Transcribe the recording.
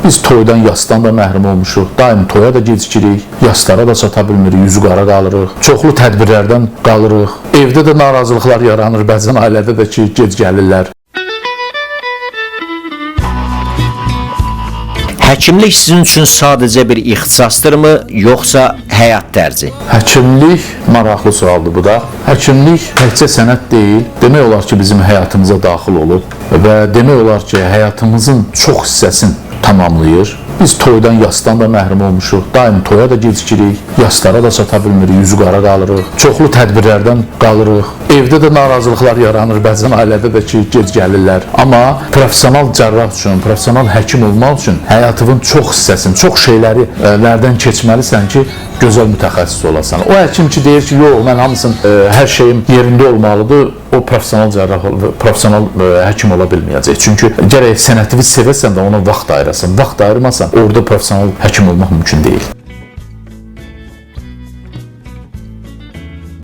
Biz toydan, yasdan da məhrum olmuşuq. Daim toya da gecikirik, yaslara da çata bilmirik, yüzü qara qalırıq. Çoxlu tədbirlərdən qalırıq. Evdə də narazılıqlar yaranır, bəzən ailədə də ki, gec gəlirlər. Həkimlik sizin üçün sadəcə bir ixtisasdırmı, yoxsa həyat tərzi? Həkimlik maraqlı sualdır bu da. Həkimlik təkcə sənət deyil, demək olar ki, bizim həyatımıza daxil olub və demək olar ki, həyatımızın çox hissəsini tamamlayır. Biz toydan, yasdan da məhrum olmuşuq. Daim toya da gecikirik, yaslara da çata bilmirik, yüzü qara qalırıq. Çoxlu tədbirlərdən qalırıq. Evdə də narazılıqlar yaranır, bəzən ailədə də ki, gec gəlirlər. Amma professional cərrah üçün, professional həkim olmaq üçün həyatının çox hissəsini, çox şeylərdən keçməlisən ki, gözəl mütəxəssis olasan. O həkim ki, deyir ki, yox, mən hamısının, hər şeyim yerində olmalıdır, o professional cərrah, professional həkim ola bilməyəcək. Çünki gərək sənətini sevəsən də ona vaxt ayırasan. Vaxt ayırmasan, orada professional həkim olmaq mümkün deyil.